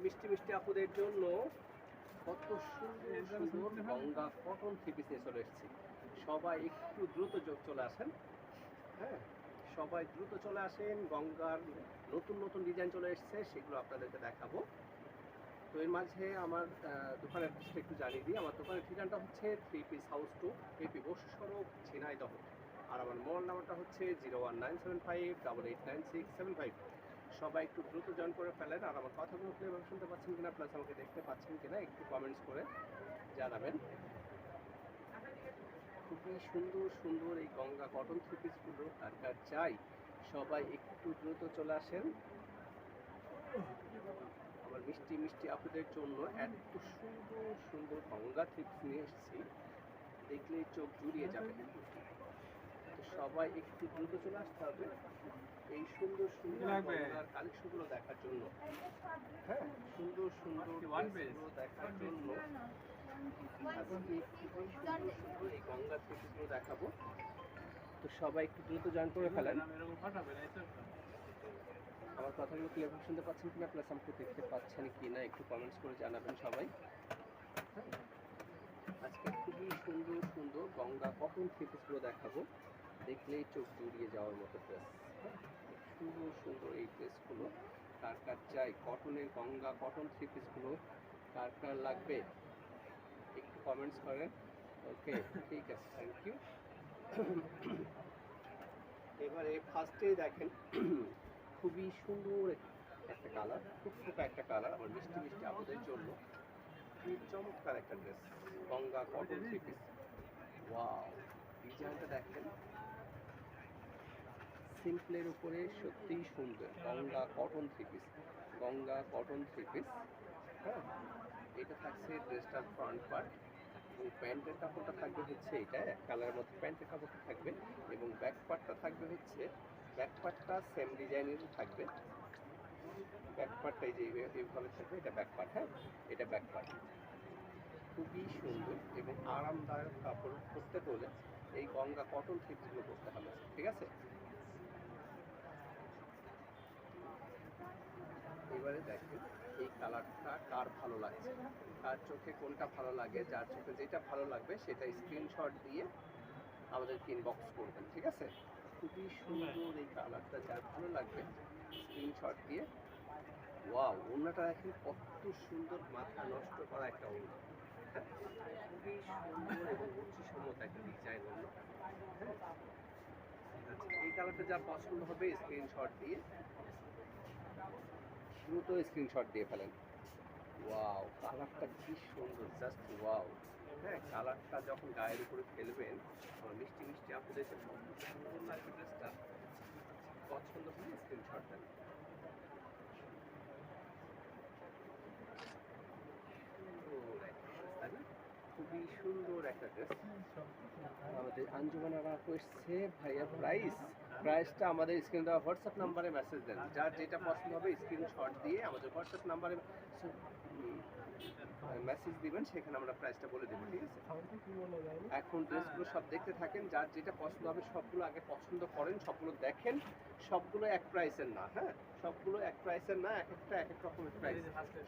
মিষ্টি মিষ্টি আপুদের জন্য কত সুন্দর সুন্দর গঙ্গা কটন থ্রি পিস নিয়ে চলে এসেছি। সবাই একটু দ্রুত চলে আসেন। হ্যাঁ, সবাই দ্রুত চলে আসেন। গঙ্গার নতুন নতুন ডিজাইন চলে এসেছে, সেগুলো আপনাদেরকে দেখাবো। তো এর মাঝে আমার দোকানের অ্যাড্রেসটা একটু জানিয়ে দিই। আমার দোকানের ঠিকানাটা হচ্ছে 3 পিস হাউস 2, এপি বসু সড়ক, ঝিনাইদহ। আর আমার মোবাইল নাম্বারটা হচ্ছে 01975889675। সবাই একটু দ্রুত জয়েন করে ফেলেন। আর আমার কথাগুলো ক্লিয়ারভাবে শুনতে পাচ্ছেন কিনা, প্লাস আমাকে দেখতে পাচ্ছেন কিনা একটু কমেন্টস করে জানাবেন। খুবই সুন্দর সুন্দর এই গঙ্গা কটন থ্রি পিসগুলো কার কার চাই, সবাই একটু দ্রুত চলে আসেন। আমার মিষ্টি মিষ্টি আপুদের জন্য এত সুন্দর সুন্দর গঙ্গা থ্রি পিস নিয়ে এসেছি, দেখলেই চোখ জুড়িয়ে যাবে। তো সবাই একটু দ্রুত চলে আসতে হবে এই সুন্দর সুন্দর গঙ্গার কালেকশনগুলো দেখার জন্য। হ্যাঁ, সুন্দর সুন্দর ড্রেসগুলো দেখার জন্য আজকে খুবই সুন্দর সুন্দর এই গঙ্গা থ্রি পিসগুলো দেখাবো। তো সবাই একটু দ্রুত জয়েন করে ফেলেন। আমার কথাগুলো ক্লিয়ার শুনতে পাচ্ছেন কিনা, প্লাস আমাকে দেখতে পাচ্ছেন কিনা একটু কমেন্টস করে জানাবেন সবাই। আজকে খুবই সুন্দর সুন্দর গঙ্গা কটন থ্রি পিসগুলো দেখাবো, দেখলেই চোখ জুড়িয়ে যাওয়ার মতো ড্রেস। সুন্দর সুন্দর এই ড্রেসগুলো কার কার চাই, কটনের গঙ্গা কটন থ্রি পিসগুলো কার কার লাগবে একটু কমেন্টস করেন। ওকে, ঠিক আছে, থ্যাংক ইউ। এবারে ফার্স্টেই দেখেন খুবই সুন্দর একটা কালার, খুব ফোকা একটা কালার আমার মিষ্টি মিষ্টি আপুদের জন্য। খুবই চমৎকার একটা dress, Ganga cotton three piece. Wow, ডিজাইনটা দেখেন, সিম্পলের উপরে সত্যিই সুন্দর। Ganga cotton three piece, Ganga cotton three piece. হ্যাঁ, এটা থাকছে ড্রেসটার ফ্রন্ট পার্ট, এবং প্যান্টের কাপড়টা থাকবে হচ্ছে এটা এক কালারের মধ্যে প্যান্টের কাপড়টা থাকবে, এবং ব্যাক পার্টটা থাকবে হচ্ছে, ব্যাক পার্টটা সেম ডিজাইনেরই থাকবে। ব্যাক পার্টটা এই যে এইভাবে থাকবে, এটা ব্যাক পার্ট। হ্যাঁ, এটা ব্যাক পার্ট। খুবই সুন্দর এবং আরামদায়ক কাপড় পরতে হলে এই গঙ্গা কটন থ্রি পিসগুলো পরতে হবে, ঠিক আছে। এবারে দেখেন এই কালারটা কার ভালো লাগছে, কার চোখে কোনটা ভালো লাগে, যার চোখে যেটা ভালো লাগবে সেটা স্ক্রিনশট দিয়ে আমাদেরকে ইনবক্স করবেন, ঠিক আছে। খুবই সুন্দর এই কালারটা, যার ভালো লাগবে স্ক্রিনশট দিয়ে। ওয়াও, ওড়নাটা দেখেন কত সুন্দর, মাথা নষ্ট করা একটা ওড়না। হ্যাঁ, খুবই সুন্দর এবং রুচিসম্মত একটা ডিজাইন ওড়না। হ্যাঁ, আচ্ছা, এই কালারটা যা পছন্দ হবে স্ক্রিনশট দিয়ে, দ্রুত স্ক্রিনশট দিয়ে ফেলেন। ওয়াও, কালারটা কি সুন্দর, জাস্ট ওয়াও। হ্যাঁ, কালারটা যখন গায়ের উপরে ফেলবেন আমার মিষ্টি মিষ্টি আপনাদের সুন্দর লাগবে ড্রেসটা। পছন্দ হলে স্ক্রিনশট দেন। খুবই সুন্দর একটা ড্রেস। আমাদের আঞ্জুমানারা এসছে ভাইয়া, প্রাইসটা আমাদের স্ক্রিন দেওয়া হোয়াটসঅ্যাপ নাম্বারে মেসেজ দেন। যার যেটা পছন্দ হবে স্ক্রিনশট দিয়ে আমাদের হোয়াটসঅ্যাপ নাম্বারে মেসেজ দিবেন, সেখানে আমরা প্রাইসটা বলে দেবো, ঠিক আছে। এখন ড্রেসগুলো সব দেখতে থাকেন, যার যেটা পছন্দ হবে সবগুলো আগে পছন্দ করেন, সবগুলো দেখেন। সবগুলো এক প্রাইসের না, হ্যাঁ, সবগুলো এক প্রাইসের না, এক একটা এক এক রকমের প্রাইস।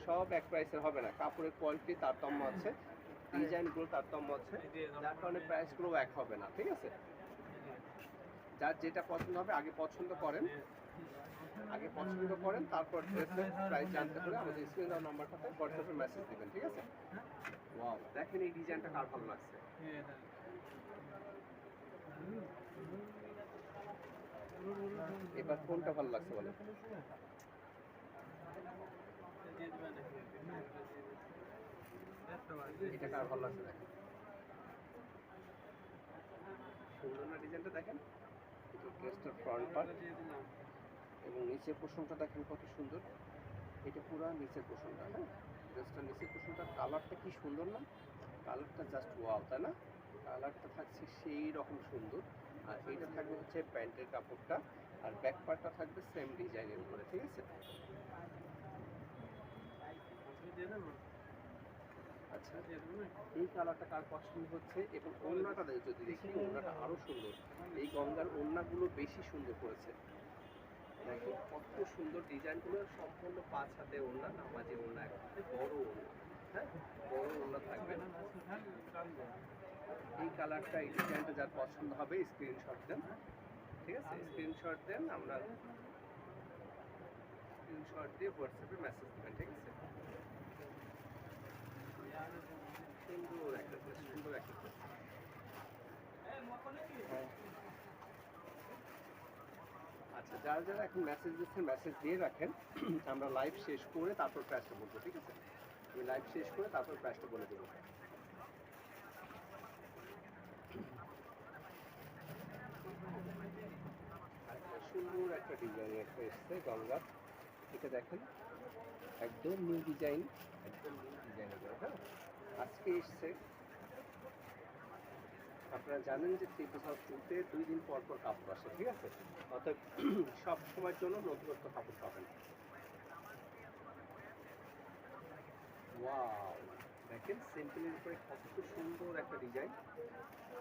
সব এক প্রাইসের হবে না, কাপড়ের কোয়ালিটি তারতম্য আছে, ডিজাইনগুলো তারতম্য আছে, যার কারণে প্রাইসগুলো এক হবে না, ঠিক আছে। যার যেটা পছন্দ হবে আগে পছন্দ করেন, তারপর ড্রেসের প্রাইস জানতে হলে আমাদের স্ক্রিন দেওয়া নাম্বারটাতে হোয়াটসঅ্যাপে মেসেজ দিবেন, ঠিক আছে। ওয়াও, দেখেন এই ডিজাইনটা কার ভালো লাগছে। এবার কোনটা ভালো লাগছে বলেন। এটা কার ভালো লাগছে দেখেন, সুন্দর না ডিজাইনটা দেখেন। এটা ড্রেসটার ফ্রন্ট পার্ট এবং নিচের পোর্শনটা দেখেন কত সুন্দর। এটা পুরো নিচের পোর্শনটা। হ্যাঁ, ড্রেসটার নিচের পোর্শনটা কালারটা কি সুন্দর না, কালারটা জাস্ট ওয়াও, তাই না। কালারটা থাকছে সেই রকম সুন্দর। আর এইটা থাকবে হচ্ছে প্যান্টের কাপড়টা, আর ব্যাক পার্টটা থাকবে সেম ডিজাইনের উপরে, ঠিক আছে। আচ্ছা, এই কালারটা কার পছন্দ হচ্ছে, এবং ওড়নাটা যদি দেখি, ওড়নাটা আরও সুন্দর। এই গঙ্গার ওড়নাগুলো বেশি সুন্দর করেছে, দেখো কত সুন্দর ডিজাইনগুলো। সম্পূর্ণ 5 হাতে ওড়না, নামাজি ওড়না একটা। হ্যাঁ, বড় ওড়না থাকবে। এই কালারটা, এই ডিজাইনটা যার পছন্দ হবে স্ক্রিনশট দেন, ঠিক আছে? স্ক্রিনশট দেন, আমরা স্ক্রিনশট দিয়ে হোয়াটসঅ্যাপে মেসেজ দেবেন, ঠিক আছে? সুন্দর একটা ড্রেস, সুন্দর একটা ড্রেস। আচ্ছা, যারা যারা এখন মেসেজ দিচ্ছেন মেসেজ দিয়ে রাখেন। আমরা লাইভ শেষ করে তারপর প্রাইসটা বলবো, ঠিক আছে? আমি লাইভ শেষ করে তারপর প্রাইসটা বলে দেবো। আচ্ছা, সুন্দর একটা ডিজাইন একটা এসছে গঙ্গার, এটা দেখেন একদম নিউ ডিজাইন, একদম নিউ ডিজাইন এগুলো। হ্যাঁ, আজকে এসছে। আপনারা জানেন যে থ্রি পিস হাউস টুতে 2 দিন পর পর কাপড় আসে, ঠিক আছে? অর্থাৎ সব সময়ের জন্য নতুনত্ব কাপড় পাবেন। ওয়াও, দেখেন সিম্পলের উপরে কত সুন্দর একটা ডিজাইন,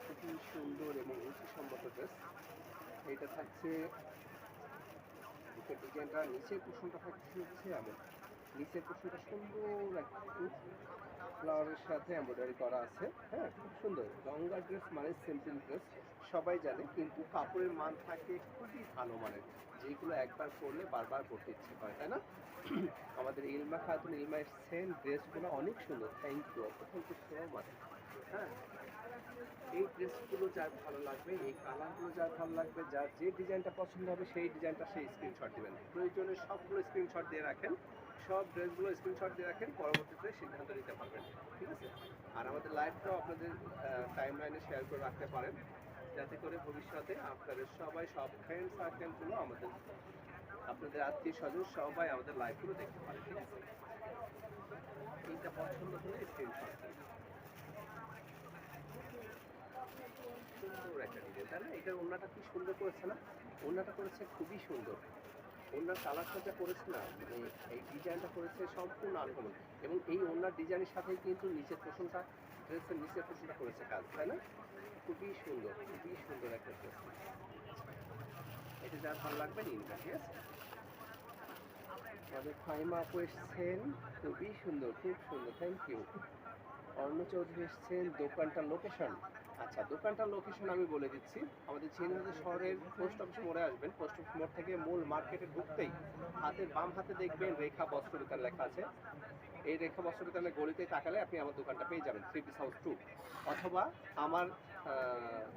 খুবই সুন্দর এবং রুচিসম্মত ড্রেস। এটা থাকছে, নিচের ডিজাইনটা, নিচের পোর্শনটা থাকছে হচ্ছে এমন, নিচের পোর্শনটা সুন্দর একটু ফ্লাওয়ারের সাথে এমব্রয়ডারি করা আছে। হ্যাঁ, খুব সুন্দর। গঙ্গা ড্রেস মানে সিম্পল ড্রেস সবাই জানে, কিন্তু কাপড়ের মান থাকে খুবই ভালো মানের, যেগুলো একবার পরলে বারবার পরতে ইচ্ছে করে, তাই না? আমাদের ইলমা খাতুন, ইলমা এসছেন, ড্রেসগুলো অনেক সুন্দর। Thank you, thank you so much. হ্যাঁ, এই ড্রেসগুলো যার ভালো লাগবে, এই কালারগুলো যার ভালো লাগবে, যার যে ডিজাইনটা পছন্দ হবে সেই ডিজাইনটা সেই স্ক্রিনশট দেবেন। প্রয়োজনে সবগুলো স্ক্রিনশট দিয়ে রাখেন, সব ড্রেসগুলো স্ক্রিনশট দিয়ে রাখেন, পরবর্তীতে সিদ্ধান্ত নিতে পারবেন, ঠিক আছে? আর আমাদের লাইভটাও আপনাদের টাইম লাইনে শেয়ার করে রাখতে পারেন, যাতে করে ভবিষ্যতে আপনাদের সবাই, সব ফ্রেন্ড সার্কেলগুলো আমাদের, আপনাদের আত্মীয় স্বজন সবাই আমাদের লাইভগুলো দেখতে পারে, ঠিক আছে? এইটা পছন্দ হলে স্ক্রিনশট দিন। সুন্দর একটা ডিজাইন, তাই না? এটার ওড়নাটা কি সুন্দর করেছে না? ওড়নাটা করেছে খুবই সুন্দর। ওড়নার কালারটা যা করেছে না, মানে এই ডিজাইনটা করেছে সম্পূর্ণ আনকমন। এবং এই ওড়নার ডিজাইনের সাথেই কিন্তু নিচের পোর্শনটা, ড্রেসের নিচের পোর্শনটা করেছে কাজ, তাই না? খুবই সুন্দর, খুবই সুন্দর একটা ড্রেস। এটা যার ভালো লাগবে নিন, ঠিক আছে? আমাদের ফাইমা আপু এসছেন, খুবই সুন্দর, খুব সুন্দর, থ্যাংক ইউ। অর্ণ চৌধুরী এসছেন, দোকানটার লোকেশন। আচ্ছা, দোকানটার লোকেশন আমি বলে দিচ্ছি। আমাদের ঝিনাইদহ শহরের পোস্ট অফিস মোড়ে আসবেন। পোস্ট অফিস মোড় থেকে মূল মার্কেটে ঢুকতেই হাতের বাম হাতে দেখবেন রেখা বস্ত্র বিতান লেখা আছে। এই রেখা বস্ত্র বিতানের গলিতে তাকালে আপনি আমার দোকানটা পেয়ে যাবেন, থ্রি পিস হাউস টু। অথবা আমার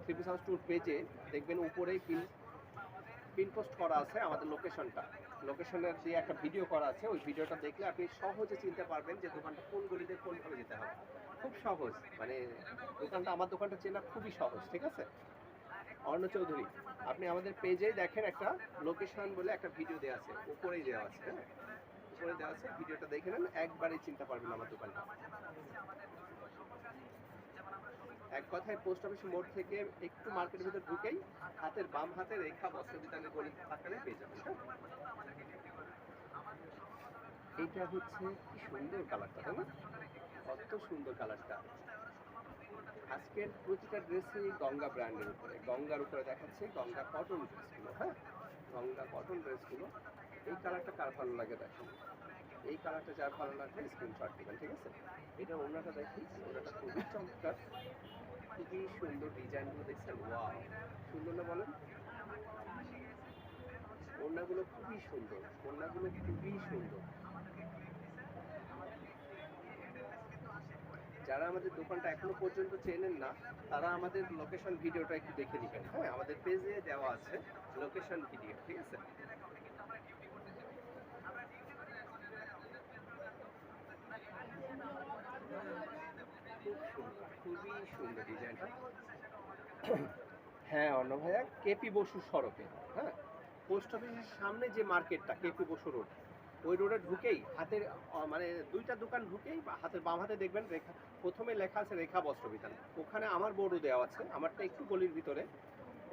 থ্রি পিস হাউস টুর পেজে দেখবেন উপরেই পিন পোস্ট করা আছে আমাদের লোকেশনটা। লোকেশনের দিয়ে একটা ভিডিও করা আছে, ওই ভিডিওটা দেখলে আপনি সহজে চিনতে পারবেন যে দোকানটা কোন গলিতে কোনভাবে যেতে হবে। খুব সহজ, মানে দোকানটা, আমার দোকানটা চেনা খুবই সহজ, ঠিক আছে? অর্ণ চৌধুরী, আপনি আমাদের পেজেই দেখেন একটা লোকেশন বলে একটা ভিডিও দেওয়া আছে, উপরেই দেওয়া আছে। হ্যাঁ, উপরে দেওয়া আছে, ভিডিওটা দেখে নেন, একবারেই চিনতে পারবেন আমার দোকানটা। এক কথায় পোস্ট অফিস মোড় থেকে একটু মার্কেটের ভিতর ঢুকেই হাতের বাম হাতে রেখা বস্ত্র বিতানের গলি থাকলে পেয়ে যাবেন। হ্যাঁ, এইটা হচ্ছে কি সুন্দর কালারটা, তাই না? কত সুন্দর কালারটা। আজকের প্রতিটা ড্রেসই গঙ্গা ব্র্যান্ডের উপরে, গঙ্গার উপরে দেখাচ্ছে, গঙ্গা কটন ড্রেসগুলো। হ্যাঁ, গঙ্গা কটন ড্রেসগুলো। এই কালারটা কার ভালো লাগে দেখেন, এই কালারটা যার ভালো লাগবে স্ক্রিনশট দেবেন, ঠিক আছে? এটা ওড়নাটা দেখি, ওড়নাটা খুবই চমৎকার, খুবই সুন্দর। ডিজাইনগুলো দেখছেন, ওয়াও, সুন্দর না বলেন? ওড়নাগুলো খুবই সুন্দর, ওড়নাগুলো খুবই সুন্দর। যারা আমাদের দোকানটা এখনো পর্যন্ত চেনেন না, তারা আমাদের লোকেশন ভিডিওটা একটু দেখে নেবেন। হ্যাঁ, আমাদের পেজে দেওয়া আছে লোকেশন ভিডিও, ঠিক আছে? খুব সুন্দর, খুবই সুন্দর ডিজাইনটা। হ্যাঁ, অর্ণ ভাইয়া, কেপি বসু সড়কে। হ্যাঁ, পোস্ট অফিসের সামনে যে মার্কেটটা, কেপি বসু রোড, ওই রোডে ঢুকেই হাতের মানে দুইটা দোকান ঢুকেই হাতের বাম হাতে দেখবেন রেখা, প্রথমে লেখা আছে রেখা বস্ত্র বিতান। ওখানে আমার বোর্ডও দেওয়া আছে, আমারটা একটু গলির ভিতরে,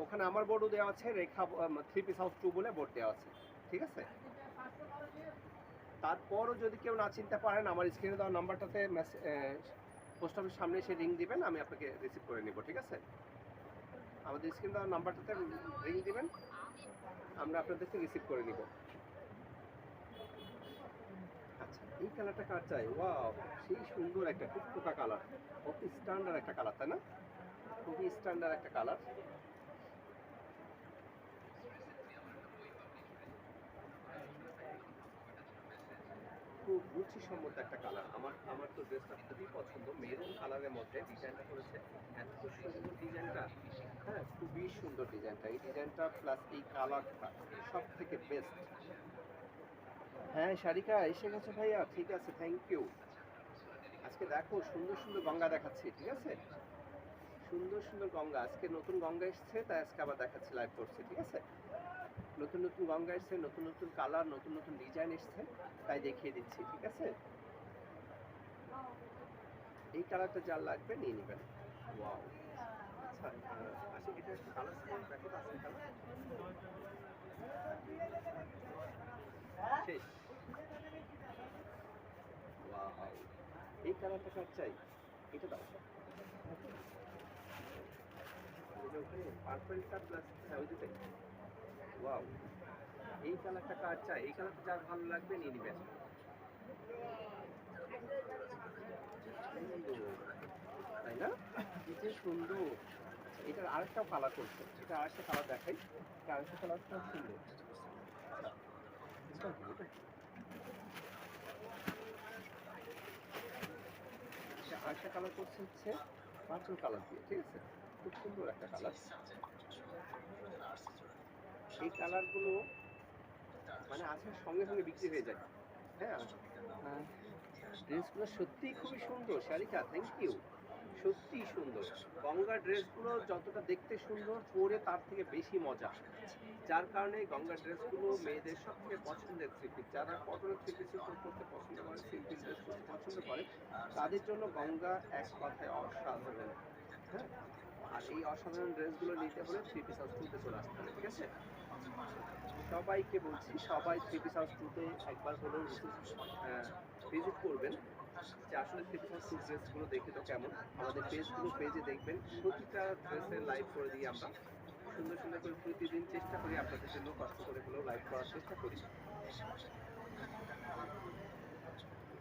ওখানে আমার বোর্ডও দেওয়া আছে, রেখা থ্রি পিস হাউস টু বলে বোর্ড দেওয়া আছে, ঠিক আছে? তারপরও যদি কেউ না চিনতে পারেন, আমার স্ক্রিনে দেওয়া নাম্বারটাতে পোস্ট অফিসের সামনে এসে রিং দিবেন, আমি আপনাকে রিসিভ করে নিব, ঠিক আছে? আমাদের স্ক্রিনে দেওয়া নাম্বারটাতে রিং দিবেন, আমরা আপনাদেরকে রিসিভ করে নিব। আচ্ছা। এই কালারটা কার চাই? ওয়াও, সেই সুন্দর একটা টুকটুকা কালার, অতি স্ট্যান্ডার্ড একটা কালার, তাই না? খুবই স্ট্যান্ডার্ড একটা কালার। খুব রুচিসম্মত একটা কালার। আমার তো ড্রেসটা খুবই পছন্দ। মেরুন কালারের মধ্যে ডিজাইনটা করেছে, এত সুন্দর ডিজাইনটা। হ্যাঁ, খুবই সুন্দর ডিজাইনটা। এই ডিজাইনটা প্লাস এই কালারটা সব থেকে বেস্ট। হ্যাঁ সারিকা এসে গেছে ভাইয়া, ঠিক আছে, থ্যাংক ইউ। আজকে দেখো সুন্দর সুন্দর গঙ্গা দেখাচ্ছি, ঠিক আছে? সুন্দর সুন্দর গঙ্গা, আজকে নতুন গঙ্গা এসছে, তাই আজকে আবার দেখাচ্ছি, লাইভ করছি, ঠিক আছে? নতুন নতুন গঙ্গা এসছে, নতুন নতুন কালার, নতুন নতুন ডিজাইন এসছে, তাই দেখিয়ে দিচ্ছি, ঠিক আছে? এই কালারটা যার লাগবে নিয়ে নেবেন। ওয়াও, আচ্ছা, আচ্ছা, এটা একটু কালার দেখো তো, আছে কালার শেষ। ওয়াও, এই কালারটা কার চাই? এটা দাও। এটা ওখানে পার্পলটা প্লাস, হ্যাঁ ওই দুটাই। ওয়াও, এই কালারটা কার চাই? এই কালারটা যার ভালো লাগবে নিয়ে নেবেন। তাই না? কি যে সুন্দর। এটার আরেকটা কালার করছে, এটা আরেকটা কালার দেখাই। এটা আরেকটা কালারটা সুন্দর। এটা আরেকটা কালার করছে হচ্ছে পার্পল কালার দিয়ে, ঠিক আছে? খুব সুন্দর একটা কালার। এই কালারগুলো মানে আসার সঙ্গে সঙ্গে বিক্রি হয়ে যায়। হ্যাঁ, ড্রেসগুলো সত্যিই খুবই সুন্দর সারিকা, থ্যাংক ইউ। সত্যিই সুন্দর। গঙ্গার ড্রেসগুলো যতটা দেখতে সুন্দর, পরে তার থেকে বেশি মজা। যার কারণে গঙ্গার ড্রেসগুলো মেয়েদের সবথেকে পছন্দের থ্রি পিস। যারা কটনের থ্রি পিস পরতে পছন্দ করে, সিম্পল ড্রেস পরতে পছন্দ করে, তাদের জন্য গঙ্গা এক কথায় অসাধারণ। হ্যাঁ, আর এই অসাধারণ ড্রেসগুলো নিতে হলে থ্রি পিস হাউস টুতে চলে আসতে হবে, ঠিক আছে? সবাইকে বলছি, সবাই থ্রি পিস হাউস টুতে একবার হলেও ভিজিট করবেন, যে আসলে থ্রি পিস হাউস টু ড্রেসগুলো দেখে তো কেমন। আমাদের পেজে দেখবেন, প্রতিটা ড্রেসের লাইভ করে দিই আমরা। সুন্দর সুন্দর করে প্রতিদিন চেষ্টা করি আপনাদের জন্য, কষ্ট করে হলেও লাইভ করার চেষ্টা করি।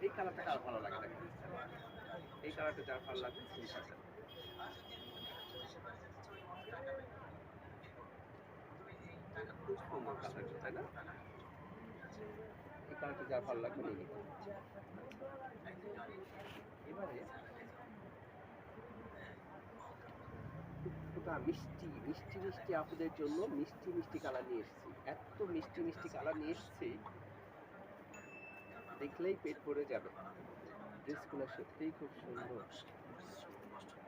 এই কালারটা কার ভালো লাগে দেখেন, এই কালারটা যার ভালো লাগবে সেই কালারটা। খুব সুন্দর কালার, তাই না? এই কালারটা যার ভালো লাগবে নিয়ে নিন। এবারে টুকটুকা মিষ্টি মিষ্টি মিষ্টি আপুদের জন্য মিষ্টি মিষ্টি কালার নিয়ে এসেছি। এত মিষ্টি মিষ্টি কালার নিয়ে এসেছি, দেখলেই পেট ভরে যাবে। ড্রেসগুলো সত্যিই খুব সুন্দর।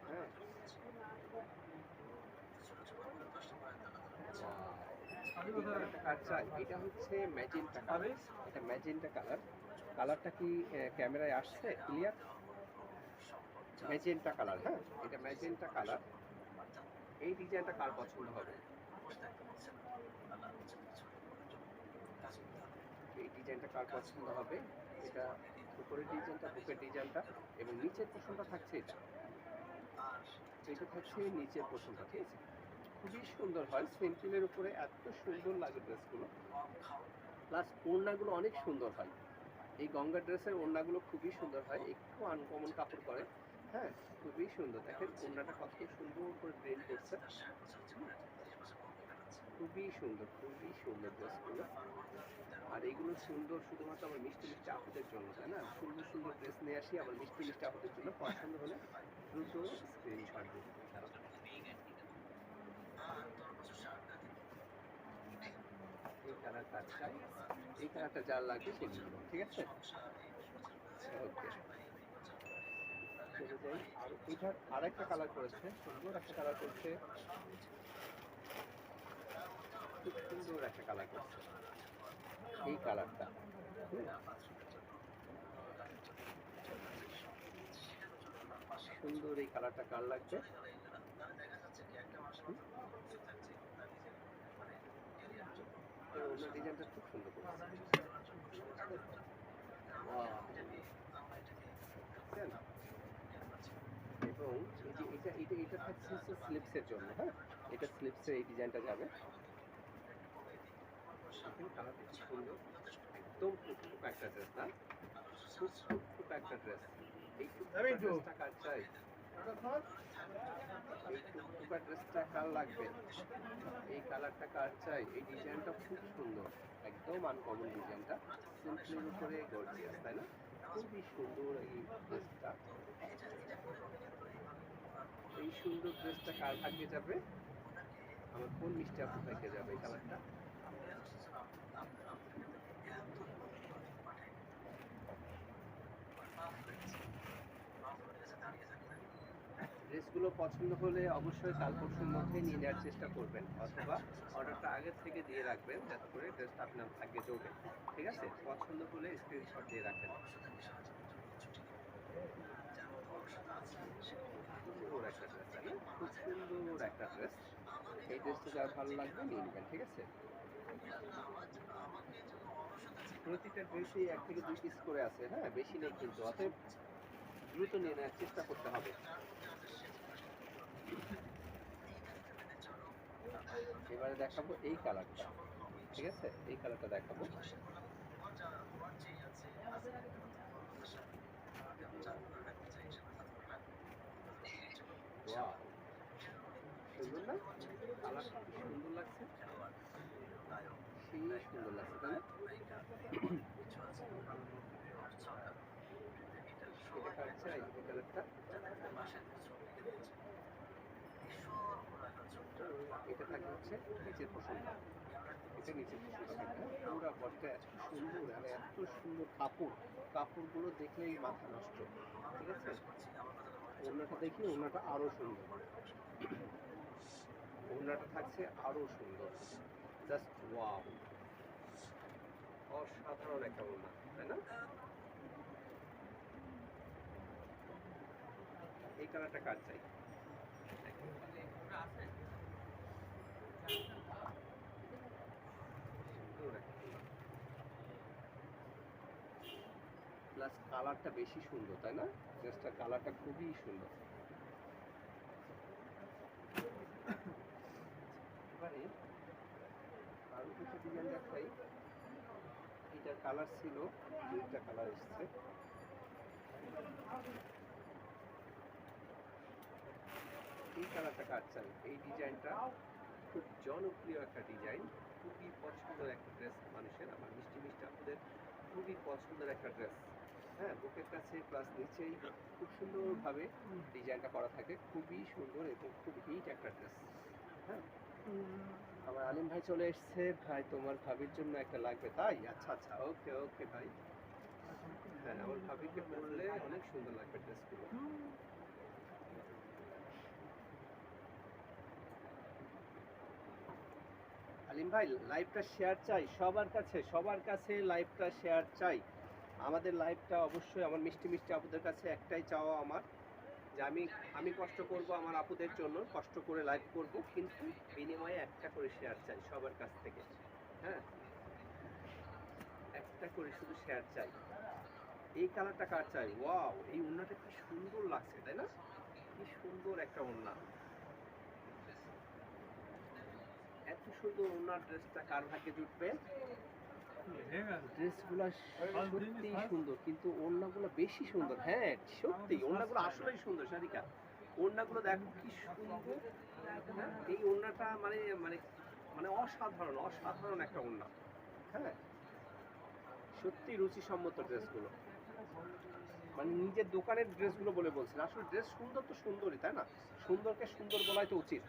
হ্যাঁ, এই কালারটা কার চাই? এটা হচ্ছে ম্যাজেন্টা কালার। এটা ম্যাজেন্টা কালার। কালারটা কি ক্যামেরায় আসছে ক্লিয়ার? ম্যাজেন্টা কালার, হ্যাঁ, এটা ম্যাজেন্টা কালার। এই ডিজাইনটা কার পছন্দ হবে? এই ডিজাইনটা কার পছন্দ হবে? এটা উপরের ডিজাইনটা, বুকের ডিজাইনটা, এবং নিচের পোর্শনটা থাকছে এটা। এটা থাকছে নিচের পোর্শনটা, ঠিক আছে? খুবই সুন্দর হয়, সিম্পলের উপরে এত সুন্দর লাগে ড্রেসগুলো। প্লাস ওড়নাগুলো অনেক সুন্দর হয়। এই গঙ্গা ড্রেসের ওড়নাগুলো খুবই সুন্দর হয়, একটু আনকমন কাপড় করে। হ্যাঁ, খুবই সুন্দর। দেখেন ওড়নাটা কত সুন্দর করে প্রিন্ট করছে, খুবই সুন্দর, খুবই সুন্দর ড্রেসগুলো। আর এইগুলো সুন্দর শুধুমাত্র আমার মিষ্টি মিষ্টি আপুদের জন্য, তাই না? সুন্দর সুন্দর ড্রেস নিয়ে আসি আমার মিষ্টি মিষ্টি আপুদের জন্য। পছন্দ হলে দ্রুত স্ক্রিনশট দিন। এই কালারটা চাই, এই কালারটা যার লাগবে সে নিয়ে নেবেন, ঠিক আছে? ওকে, চলে যাই। আর এটার আরেকটা কালার করেছে, সুন্দর একটা কালার করছে, খুব সুন্দর একটা কালার করছে এই কালারটা। সুন্দর এই কালারটা কার লাগবে? ওনার ডিজাইনটা খুব সুন্দর করছে। এবং এই যে এটা থাকছে হচ্ছে স্লিপসের জন্য, হ্যাঁ, এটা স্লিপসের এই ডিজাইনটা যাবে। কালারটা খুব সুন্দর, একদম টুকটুক একটা ড্রেস না? খুব টুকটুক একটা ড্রেস। এই টুকটুকা ড্রেসটা কার চাই? এই টুকটুকা ড্রেসটা কার লাগবে? এই কালারটা কার চাই? এই ডিজাইনটা খুব সুন্দর, একদম আনকমন ডিজাইনটা, সিম্পলের উপরে গর্জিয়াস, তাই না? খুবই সুন্দর এই ড্রেসটা। এই সুন্দর ড্রেসটা কার ভাগ্যে যাবে? আমার কোন মিষ্টি আপুর ভাগ্যে যাবে এই কালারটা? ড্রেসগুলো পছন্দ হলে অবশ্যই কাল পরশুর মধ্যে নিয়ে নেওয়ার চেষ্টা করবেন, অথবা অর্ডারটা আগের থেকে দিয়ে রাখবেন যাতে করে ড্রেসটা আপনার ভাগ্যে জোটে। ঠিক আছে, পছন্দ হলে স্ক্রিনশট দিয়ে রাখবেন। সুন্দর একটা ড্রেস, তাই না? খুব সুন্দর একটা ড্রেস। এই ড্রেসটা যার ভালো লাগবে নিয়ে নেবেন। ঠিক আছে, প্রতিটা ড্রেসেই 1 থেকে 2 পিস করে আছে, হ্যাঁ, বেশি নেই কিন্তু, অতএব দ্রুত নিয়ে নেওয়ার চেষ্টা করতে হবে। এবারে দেখাবো এই কালারটা। ঠিক আছে, এই কালারটা দেখাবো। ওয়াও, সুন্দর না? কালারটা কি সুন্দর লাগছে, সেই সুন্দর লাগছে, তাই না? এটা কার চাই এই কালারটা? এটা থাকে হচ্ছে নিচের পোর্শনটা, এটা নিচের পোর্শনটা থাকে, হ্যাঁ? পুরা বডিটা এত সুন্দর আর এত সুন্দর কাপড়, কাপড়গুলো দেখলেই মাথা নষ্ট। ঠিক আছে, ওড়নাটা দেখি, ওড়নাটা আরো সুন্দর, ওড়নাটা থাকছে আরো সুন্দর, জাস্ট ওয়াও, অসাধারণ একটা ওড়না, তাই না? এই কালারটা কার চাই? প্লাস কালারটা বেশি সুন্দর, তাই না? ড্রেসটার কালারটা খুবই সুন্দর। এবারে আরো কিছু ডিজাইন দেখাই। এটার কালার ছিল, 2টা কালার এসছে। এই কালারটা কার চাই? এই ডিজাইনটা খুব জনপ্রিয় একটা ডিজাইন, খুবই পছন্দের একটা ড্রেস মানুষের, আমার মিষ্টি মিষ্টি আপনাদের খুবই পছন্দের একটা ড্রেস। হ্যাঁ, বুকের কাছে প্লাস নিচেই খুব সুন্দরভাবে ডিজাইনটা করা থাকে, খুবই সুন্দর এবং খুব হিট একটা ড্রেস। হ্যাঁ, আমার আলিম ভাই চলে এসছে। ভাই, তোমার ভাবির জন্য একটা লাগবে, তাই? আচ্ছা আচ্ছা, ওকে ওকে ভাই। হ্যাঁ, আমার ভাবিকে পরলে অনেক সুন্দর লাগবে ড্রেসগুলো। আলিম ভাই, লাইভটা শেয়ার চাই সবার কাছে, সবার কাছে লাইভটা শেয়ার চাই। আমাদের লাইভটা অবশ্যই আমার মিষ্টি মিষ্টি আপুদের কাছে একটাই চাওয়া আমার, যে আমি কষ্ট করব আমার আপুদের জন্য, কষ্ট করে লাইভ করব, কিন্তু বিনিময়ে একটা করে শেয়ার চাই সবার কাছ থেকে। হ্যাঁ, একটা করে শুধু শেয়ার চাই। এই কালারটা কার চাই? ওয়াও, এই ওড়নাটা কি সুন্দর লাগছে, তাই না? কি সুন্দর একটা ওড়না, এত সুন্দর ওড়নার ড্রেসটা কার ভাগ্যে জুটবে? ড্রেসগুলো সত্যি সুন্দর, কিন্তু ওড়নাগুলো বেশি সুন্দর। হ্যাঁ সত্যি, ওড়নাগুলো আসলেই সুন্দর সারিকা, ওড়নাগুলো দেখো কি সুন্দর। হ্যাঁ, এই ওড়নাটা মানে মানে মানে অসাধারণ, অসাধারণ একটা ওড়না। হ্যাঁ, সত্যি রুচিসম্মত ড্রেসগুলো, মানে নিজের দোকানের ড্রেসগুলো বলে বলছেন, আসলে ড্রেস সুন্দর তো সুন্দরই, তাই না? সুন্দরকে সুন্দর বলাই তো উচিত।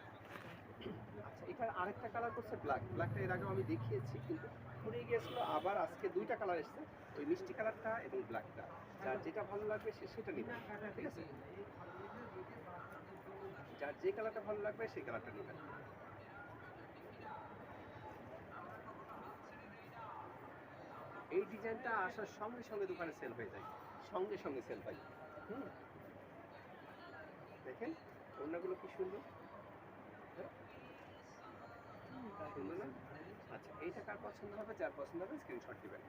আচ্ছা, এটার আরেকটা কালার করছে ব্ল্যাক, ব্ল্যাকটা এর আগেও আমি দেখিয়েছি কিন্তু ফুরিয়ে গিয়েছিল, আবার আজকে 2টা কালার এসছে, ওই মিষ্টি কালারটা এবং ব্ল্যাকটা। যার যেটা ভালো লাগবে সে সেটা নেবেন। ঠিক আছে, যার যে কালারটা ভালো লাগবে সেই কালারটা নেবেন। এই ডিজাইনটা আসার সঙ্গে সঙ্গে দোকানে সেল হয়ে যায়, সঙ্গে সঙ্গে সেল হয়। হুম, দেখেন ওড়নাগুলো কি সুন্দর, সুন্দর না? আচ্ছা, এইটা কার পছন্দ হবে? যার পছন্দ হবে স্ক্রিনশট দিবেন।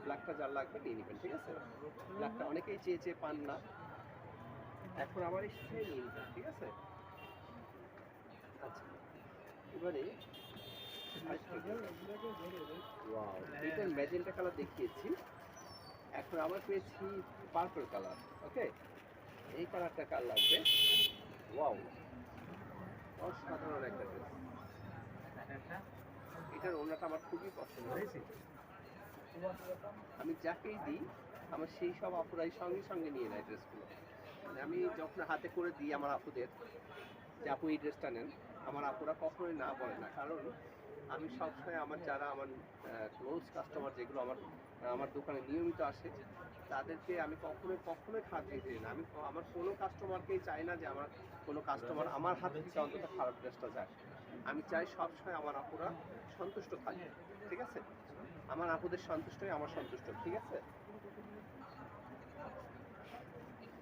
ব্ল্যাকটা যার লাগবে নিয়ে নেবেন। ঠিক আছে, ব্ল্যাকটা অনেকেই চেয়ে চেয়ে পান না, এখন আবার এসছে, নিয়ে নেবেন। ঠিক আছে, একেবারে ওয়াও, এটার ম্যাজেন্টা কালার দেখিয়েছি, এখন আবার পেয়েছি পার্পল কালার। ওকে, এই কালারটা কার লাগবে? ওয়াও, অসাধারণ একটা ড্রেস। এটার ওড়নাটা আমার খুবই পছন্দ হয়েছে। আমি যাকেই দিই আমার সেই সব আপুরাই সঙ্গে সঙ্গে নিয়ে নেয় ড্রেসগুলো। মানে আমি যখন হাতে করে দিই আমার আপুদের যে আপু এই ড্রেসটা নেন, আমার আপুরা কখনোই না বলে না, কারণ আমি সবসময় আমার যারা আমার ক্লোজ কাস্টমার যেগুলো আমার আমার দোকানে নিয়মিত আসে তাদেরকে আমি কখনোই খারাপ দিতে দিই না। আমি আমার কোনো কাস্টমারকেই চাই না যে আমার কোনো কাস্টমার আমার হাত থেকে অন্তত খারাপ ড্রেসটা যায়। আমি চাই সবসময় আমার আপুরা সন্তুষ্ট থাকে, ঠিক আছে? আমার আপুদের সন্তুষ্টই আমার সন্তুষ্ট, ঠিক আছে?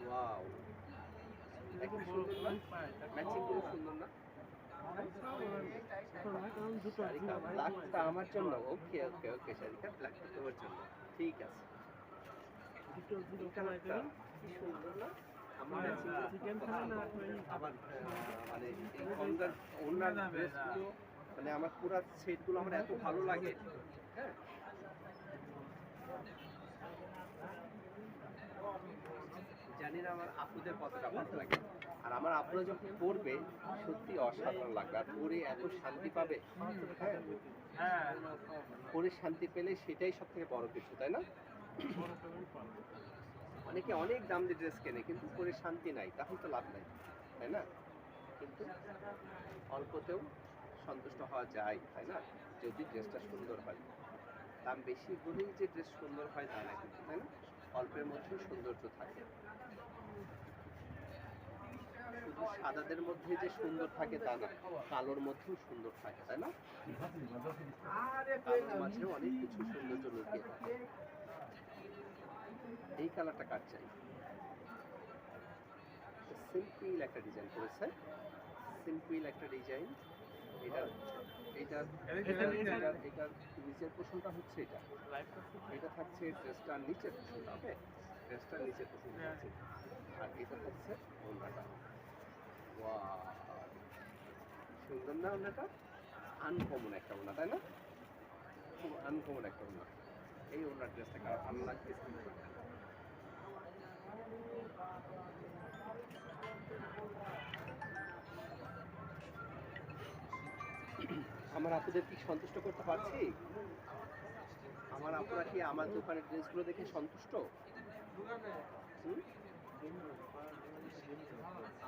ওয়াও, একদম সুন্দর না? ম্যাচিং করে সুন্দর না? শারিকা ব্ল্যাকটা আমার জন্য। ওকে ওকে ওকে, শারিকা ব্ল্যাকটা তোমার জন্য, ঠিক আছে। এই কালারটা কি সুন্দর না? আমার আমার মানে এই ওনার ড্রেসগুলো, মানে আমার পুরো সেটগুলো আমার এত ভালো লাগে। হ্যাঁ, জানি না আমার আপুদের কতটা ভালো লাগে। আর আমার আপুরা যখন পড়বে সত্যি অসাধারণ লাগবে, আর পরে এত শান্তি পাবে। হ্যাঁ, পরে শান্তি পেলে সেটাই সব থেকে বড় কিছু, তাই না? অনেকে অনেক দাম দিয়ে ড্রেস কেনে কিন্তু পরে শান্তি নাই, তাহলে তো লাভ নাই, তাই না? কিন্তু অল্পতেও সন্তুষ্ট হওয়া যায়, তাই না? যদি ড্রেসটা সুন্দর হয়। দাম বেশি হলেই যে ড্রেস সুন্দর হয় তা না কিন্তু, তাই না? অল্পের মধ্যেও সৌন্দর্য থাকে। শুধু সাদাদের মধ্যে যে সুন্দর থাকে তা না, কালোর মধ্যেও সুন্দর থাকে, তাই না? কালোর মাঝেও অনেক কিছু সৌন্দর্য লুকিয়ে থাকে। এই কালারটা কার চাই? সিম্পল একটা ডিজাইন করেছে, সিম্পল একটা ডিজাইন। এটা এটা এটার নিচের পোর্শনটা হচ্ছে এটা, এটা থাকছে ড্রেসটার নিচের পোর্শনটা। ওকে, ড্রেসটার নিচের পোর্শনটা হচ্ছে, আর এটা থাকছে ওড়নাটা। ওয়াও, সুন্দর না ওড়নাটা? আনকমন একটা ওড়না, তাই না? খুব আনকমন একটা ওড়না। এই ওড়নার ড্রেসটা কার ভালো লাগতেছে? আমার আপুদের কি সন্তুষ্ট করতে পারছি? আমার আপুরা কি আমার দোকানের ড্রেসগুলো দেখে সন্তুষ্ট? হুম?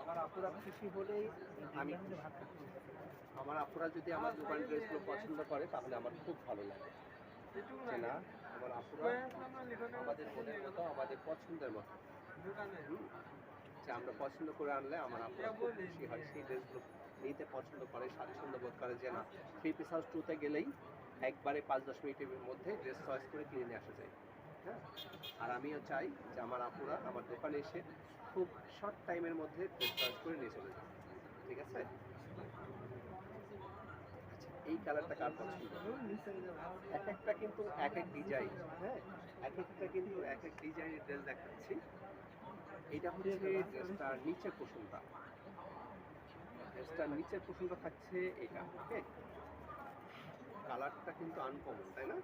আমার আপুরা খুশি হলেই আমি খুশি। আমার আপুরা যদি আমার দোকানের ড্রেসগুলো পছন্দ করে তাহলে আমার খুব ভালো লাগে যে না, আমার আপুরা আমাদের মনের মতো, আমাদের পছন্দের মতো। হুম? যে আমরা পছন্দ করে আনলে আমার আপুরা খুব খুশি হয়, সেই ড্রেসগুলো নিতে পছন্দ করে, স্বাচ্ছন্দ্য বোধ করে যে না, থ্রি পিস হাউস 2-তে গেলেই একবারে 5-10 মিনিটের মধ্যে ড্রেস চয়েস করে কিনে নিয়ে আসা যায়। হ্যাঁ, আর আমিও চাই যে আমার আপুরা আমার দোকানে এসে খুব শর্ট টাইমের মধ্যে ড্রেস চয়েস করে নিয়ে চলে যায়, ঠিক আছে? আচ্ছা, এই কালারটা কার পছন্দ? এক একটা কিন্তু এক এক ডিজাইন। হ্যাঁ, এক একটা কিন্তু এক এক ডিজাইনের ড্রেস দেখাচ্ছি। এটা হচ্ছে ড্রেসটার নিচের পোর্শনটা। ড্রেসটার নিচের পোর্শনটা থাকছে এটা। ওকে, কালারটা কিন্তু আনকমন, তাই না?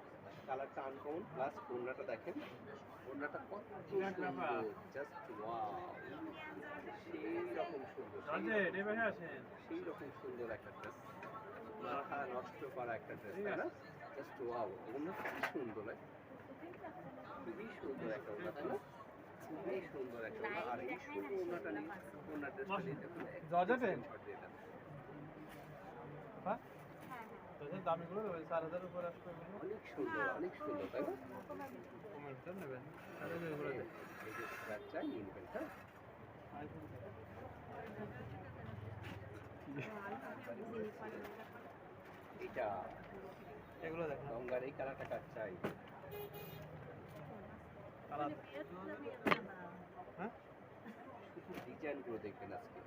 কালারটা আনকমন, প্লাস ওড়নাটা দেখেন, ওড়নাটা কত সুন্দর, জাস্ট ওয়াও, সেই রকম সুন্দর, সেই রকম সুন্দর একটা ড্রেস, মাথা নষ্ট করা একটা ড্রেস, তাই না? জাস্ট ওয়াও, ওড়নাটা কি সুন্দর, খুবই সুন্দর একটা ওড়না, তাই না? খুবই সুন্দর একটা ওড়না। আর এই শুধু ওড়নাটা নিয়ে, ওড়নার ড্রেসটা নিয়ে দেখুন, স্ক্রিনশট দিয়ে দেন। দামিগুলো 4000 উপর আসবে, অনেক সুন্দর, অনেক সুন্দর, তাই না? কমেন্টটা নেবেন। এই যে স্ক্র্যাচটা নিয়ে নেবেন, হ্যাঁ? এটা এগুলো দেখেন, গঙ্গার এই কালারটা কার চাই? কালার। হ্যাঁ, শুধু ডিজাইনগুলো দেখবেন আজকে।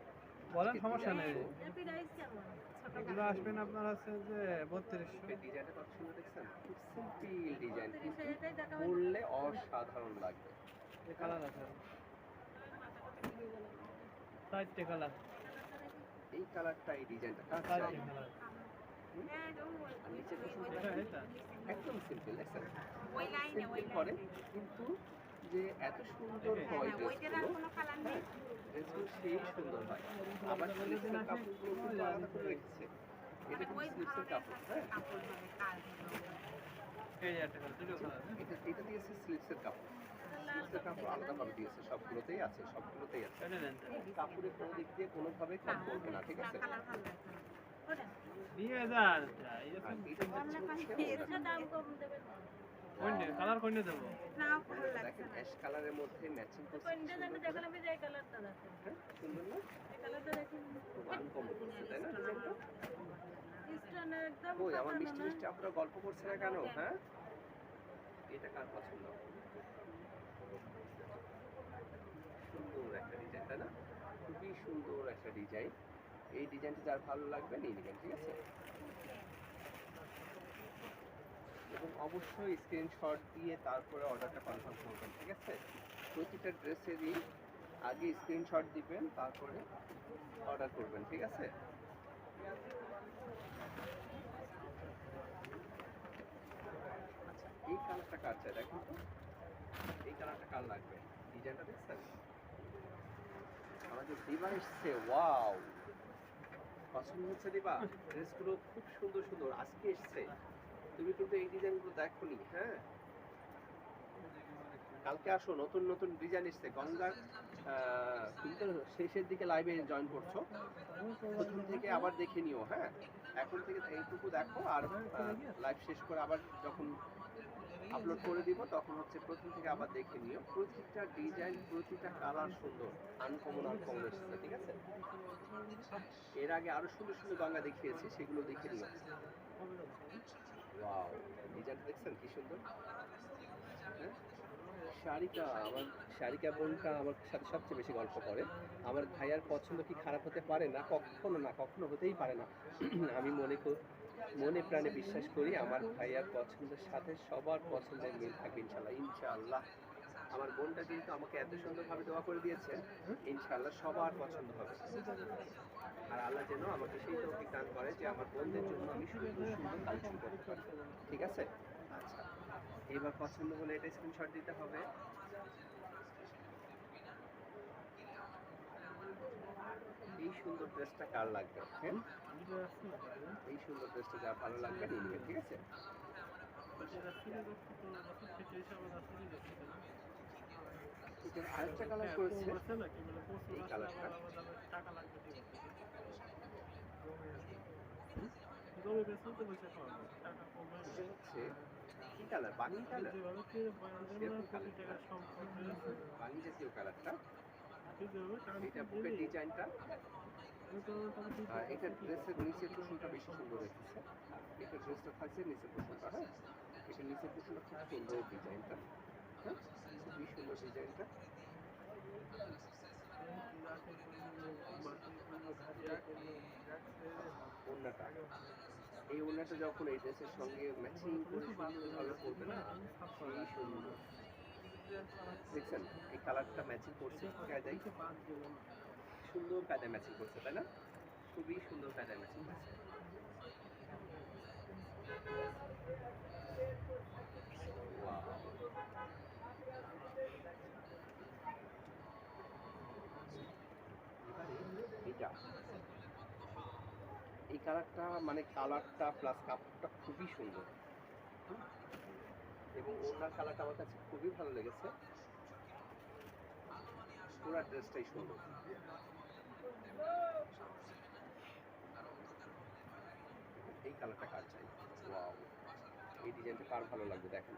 বলেন, আজকে সমস্যা নেই। ডিজাইনগুলো, এগুলো আসবেন আপনার আছে যে 3200। এই ডিজাইনটা কত সুন্দর দেখছেন? খুব সিম্পল ডিজাইন, কিন্তু পরলে অসাধারণ লাগবে। কালার আছে 4টে কালার। এই কালারটা, এই ডিজাইনটা কার 4টে চাই? কালার। আর নিচের পোর্শনটা এটা দেখেন, এটা একদম সিম্পল দেখছেন, সিম্পল করে কিন্তু যে এত সুন্দর হয় ড্রেসগুলো, হ্যাঁ ড্রেসগুলো সেই সুন্দর হয়। আবার স্লিপসের কাপড়গুলো কিন্তু আলাদা করে রেখেছে, এটা কিন্তু স্লিপসের কাপড়, হ্যাঁ এই যে একটা কালার, দুটো কালার। এটা দিয়েছে স্লিপসের কাপড়, স্লিপসের কাপড় আলাদাভাবে দিয়েছে, সবগুলোতেই আছে, সবগুলোতেই আছে। এটা দেন তো। কাপড়ের কোনো দিক দিয়ে কোনোভাবে কম করবে না, ঠিক আছে? নিয়ে যান। এই যে আর এটা হচ্ছে কোনটা কালার কোনটা দেবো? দেখেন অ্যাশ কালারের মধ্যে ম্যাচিং করছে, কি সুন্দর করে, হ্যাঁ? সুন্দর না? খুব আনকমন করছে, তাই না ডিজাইনটা? ওই আমার মিষ্টি মিষ্টি আপনারা গল্প করছে না কেন, হ্যাঁ? এটা কার পছন্দ? সুন্দর একটা ডিজাইন, তাই না? খুবই সুন্দর একটা ডিজাইন। এই ডিজাইনটা যার ভালো লাগবে নিয়ে নেবেন, ঠিক আছে? এবং অবশ্যই স্ক্রিনশট দিয়ে তারপরে অর্ডারটা কনফার্ম করবেন, ঠিক আছে? প্রতিটা ড্রেসেরই আগে স্ক্রিনশট দিবেন, তারপরে অর্ডার করবেন, ঠিক আছে? আচ্ছা, এই কালারটা কার চাই দেখুন তো, এই কালারটা কার লাগবে? ডিজাইনটা দেখছেন? আমাদের দিবা এসছে, ওয়াও! পছন্দ হচ্ছে দিবা? ড্রেসগুলো খুব সুন্দর সুন্দর আজকে এসছে। তুমি কিন্তু এই ডিজাইনগুলো দেখোনি, হ্যাঁ? কালকে আসো, নতুন নতুন ডিজাইন এসছে। গঙ্গার তুমি তো শেষের দিকে লাইভে জয়েন করছো, প্রথম থেকে আবার দেখে নিও, হ্যাঁ? এখন থেকে এইটুকু দেখো, আর লাইভ শেষ করে আবার যখন আপলোড করে দিব তখন হচ্ছে প্রথম থেকে আবার দেখে নিও। প্রতিটা ডিজাইন, প্রতিটা কালার সুন্দর, আনকমন আনকমন এসেছে, ঠিক আছে? এর আগে আরো সুন্দর সুন্দর গঙ্গা দেখিয়েছি, সেগুলো দেখে নিও। ওয়াও, ডিজাইনটা দেখছেন কি সুন্দর, হ্যাঁ? শারিকা বোনটা আমার সাথে সবচেয়ে বেশি গল্প করে। আমার ভাইয়ার পছন্দ কি খারাপ হতে পারে? না, কখনো না, কখনো হতেই পারে না। আমি মনে প্রাণে বিশ্বাস করি আমার ভাইয়ার পছন্দের সাথে সবার পছন্দের মিল থাকবে ইনশাল্লাহ। ইনশাআল্লাহ আমার বোনটা কিন্তু আমাকে এত সুন্দরভাবে দোয়া করে দিয়েছে, ইনশাআল্লাহ সবার পছন্দ হবে। আর আল্লাহ যেন আমাকে সেই তৌফিক দান করে যে আমার বোনদের জন্য আমি সুন্দর সুন্দর কালেকশন করতে পারি, ঠিক আছে? আচ্ছা, এবার পছন্দ হলে এটা স্ক্রিনশট দিতে হবে। এই সুন্দর ড্রেসটা কার লাগবে, হ্যাঁ? এই সুন্দর ড্রেসটা যার ভালো লাগবে নিয়ে নেবেন, ঠিক আছে? এটার আরেকটা কালার করেছে, এই কালারটা, এটা হচ্ছে কি কালার? বানি কালার, সেরকম কালার, বানি জাতীয় কালারটা। এটা বুকের ডিজাইনটা, এটা ড্রেসের নিচের পোর্শনটা বেশি সুন্দর রেখেছে। এটা ড্রেসটা থাকছে নিচের পোর্শনটা, হ্যাঁ? এটা নিচের পোর্শনটা খুব সুন্দর ডিজাইনটা, হ্যাঁ? খুবই সুন্দর ডিজাইনটা। ওড়নাটা, এই ওড়নাটা যখন এই ড্রেসের সঙ্গে ম্যাচিং করে সুন্দরভাবে পরবে না, সেই সুন্দর। দেখছেন এই কালারটা ম্যাচিং করছে কায়দায়, সুন্দর কায়দায় ম্যাচিং করছে, তাই না? খুবই সুন্দর কায়দায় ম্যাচিং করছে। ওয়াও, এটা এই কালারটা, মানে কালারটা প্লাস কাপড়টা খুবই সুন্দর, হুম? এবং ওড়নার কালারটা আমার কাছে খুবই ভালো লেগেছে। পুরো ড্রেসটাই সুন্দর। এই কালারটা কার চাই? ওয়াও, এই ডিজাইনটা কার ভালো লাগবে দেখেন।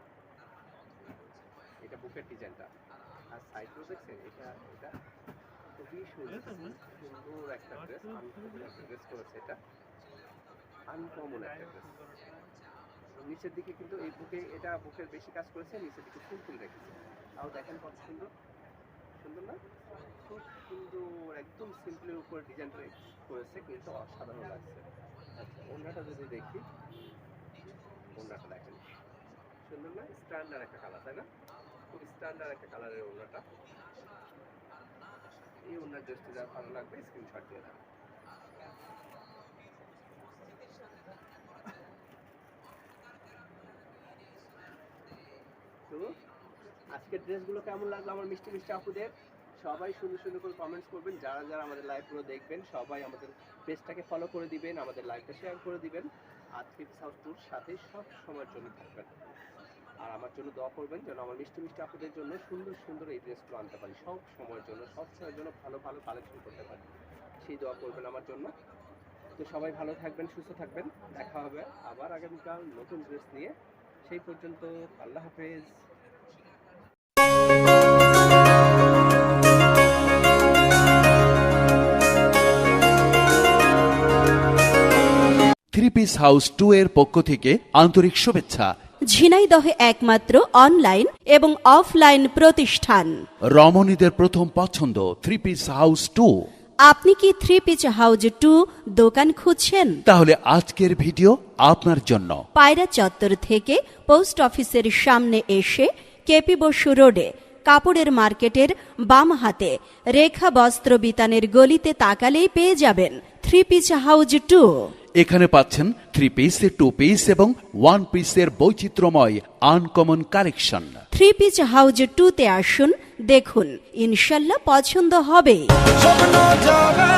এটা বুকের ডিজাইনটা, আর সাইডগুলো দেখছেন, এটা এটা খুবই সুন্দর, সুন্দর একটা ড্রেস, আনকমন একটা ড্রেস করেছে এটা, আনকমন একটা ড্রেস। নিচের দিকে কিন্তু এই বুকে, এটা বুকের বেশি কাজ করেছে, নিচের দিকে সিম্পল রেখেছে, তাও দেখেন কত সুন্দর, সুন্দর না? খুব সুন্দর, একদম সিম্পলের উপর ডিজাইন করেছে, কিন্তু অসাধারণ লাগছে। আচ্ছা, ওড়নাটা যদি দেখি, ওড়নাটা দেখেন সুন্দর না? স্ট্যান্ডার্ড একটা কালার, তাই না? খুব স্ট্যান্ডার্ড একটা কালারের ওড়নাটা। এই ওড়নার ড্রেসটা যার ভালো লাগবে স্ক্রিনশট দিয়ে দেন। আজকের ড্রেসগুলো কেমন লাগলো আমার মিষ্টি মিষ্টি আপুদের? সবাই সুন্দর সুন্দর করে কমেন্টস করবেন। যারা যারা আমাদের লাইভগুলো দেখবেন সবাই আমাদের পেজটাকে ফলো করে দিবেন, আমাদের লাইভটা শেয়ার করে দিবেন। আর থ্রি পিস হাউস টুর সাথে সব সময়ের জন্য থাকবেন। আর আমার জন্য দোয়া করবেন যেন আমার মিষ্টি মিষ্টি আপুদের জন্য সুন্দর সুন্দর এই ড্রেসগুলো আনতে পারি, সব সময়ের জন্য, সব সময়ের জন্য ভালো ভালো কালেকশন করতে পারি, সেই দোয়া করবেন আমার জন্য। তো সবাই ভালো থাকবেন, সুস্থ থাকবেন। দেখা হবে আবার আগামীকাল নতুন ড্রেস নিয়ে। সেই পর্যন্ত আল্লাহ হাফেজ। থ্রি পিস হাউস 2 এর পক্ষ থেকে আন্তরিক শুভেচ্ছা। ঝিনাইদহে একমাত্র অনলাইন এবং অফলাইন প্রতিষ্ঠান। রমণীদের প্রথম পছন্দ থ্রি পিস হাউস 2। আপনি কি থ্রি পিস হাউস 2 দোকান খুঁজছেন? তাহলে আজকের ভিডিও আপনার জন্য। পায়রা চত্বর থেকে পোস্ট অফিসের সামনে এসে কেপি বসু রোডে কাপড়ের মার্কেটের বাম হাতে রেখা বস্ত্র বিতানের গলিতে তাকালেই পেয়ে যাবেন থ্রি পিস হাউস 2। এখানে পাচ্ছেন থ্রি পিস, টু পিস এবং ওয়ান পিসের বৈচিত্র্যময় uncommon collection. Three piece house 2 তে আসুন, দেখুন, ইনশাল্লাহ পছন্দ হবে। স্বপ্ন যাবে